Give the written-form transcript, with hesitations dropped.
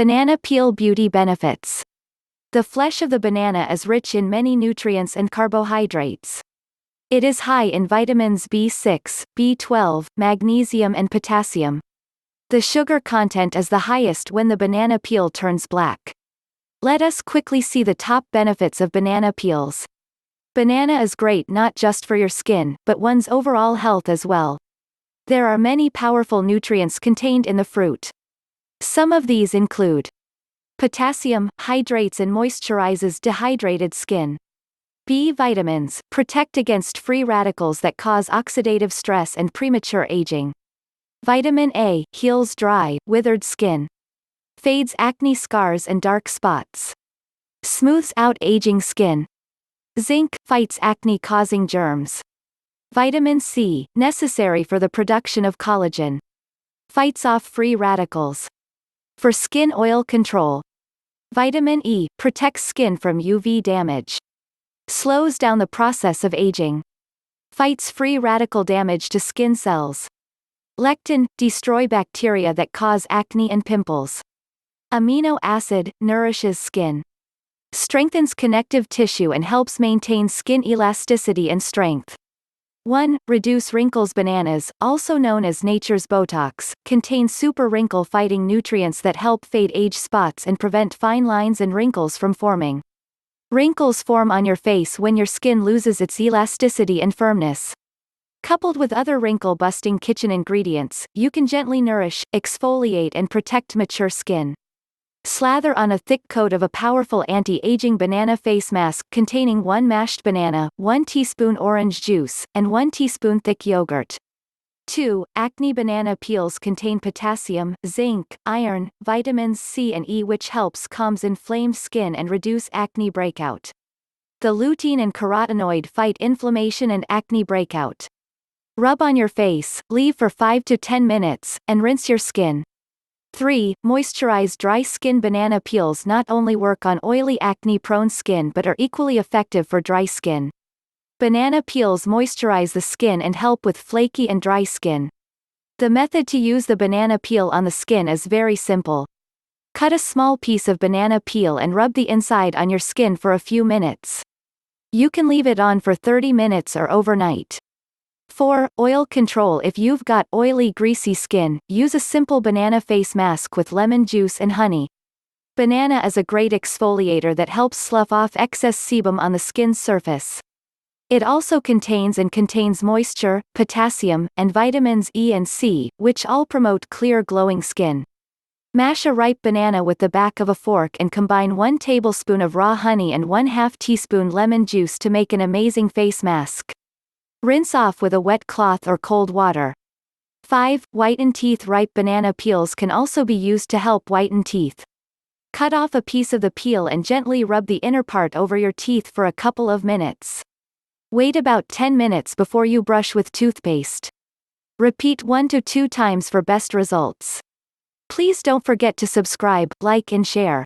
Banana peel beauty benefits. The flesh of the banana is rich in many nutrients and carbohydrates. It is high in vitamins B6, B12, magnesium and potassium. The sugar content is the highest when the banana peel turns black. Let us quickly see the top benefits of banana peels. Banana is great not just for your skin, but one's overall health as well. There are many powerful nutrients contained in the fruit. Some of these include potassium, hydrates and moisturizes dehydrated skin. B vitamins, protect against free radicals that cause oxidative stress and premature aging. Vitamin A, heals dry, withered skin. Fades acne scars and dark spots. Smooths out aging skin. Zinc, fights acne-causing germs. Vitamin C, necessary for the production of collagen. Fights off free radicals. For skin oil control. Vitamin E, protects skin from UV damage. Slows down the process of aging. Fights free radical damage to skin cells. Lectin, destroy bacteria that cause acne and pimples. Amino acid, nourishes skin. Strengthens connective tissue and helps maintain skin elasticity and strength. 1. Reduce wrinkles. Bananas, also known as nature's Botox, contain super wrinkle-fighting nutrients that help fade age spots and prevent fine lines and wrinkles from forming. Wrinkles form on your face when your skin loses its elasticity and firmness. Coupled with other wrinkle-busting kitchen ingredients, you can gently nourish, exfoliate and protect mature skin. Slather on a thick coat of a powerful anti-aging banana face mask containing 1 mashed banana, 1 teaspoon orange juice, and 1 teaspoon thick yogurt. 2. Acne banana peels contain potassium, zinc, iron, vitamins C and E which helps calms inflamed skin and reduce acne breakout. The lutein and carotenoid fight inflammation and acne breakout. Rub on your face, leave for 5 to 10 minutes, and rinse your skin. 3. Moisturize dry skin. Banana peels not only work on oily acne-prone skin but are equally effective for dry skin. Banana peels moisturize the skin and help with flaky and dry skin. The method to use the banana peel on the skin is very simple. Cut a small piece of banana peel and rub the inside on your skin for a few minutes. You can leave it on for 30 minutes or overnight. 4. Oil control. If you've got oily, greasy skin, use a simple banana face mask with lemon juice and honey. Banana is a great exfoliator that helps slough off excess sebum on the skin's surface. It also contains moisture, potassium, and vitamins E and C, which all promote clear glowing skin. Mash a ripe banana with the back of a fork and combine 1 tablespoon of raw honey and 1/2 teaspoon lemon juice to make an amazing face mask. Rinse off with a wet cloth or cold water. 5. Whiten teeth. Ripe banana peels can also be used to help whiten teeth. Cut off a piece of the peel and gently rub the inner part over your teeth for a couple of minutes. Wait about 10 minutes before you brush with toothpaste. Repeat 1 to 2 times for best results. Please don't forget to subscribe, like and share.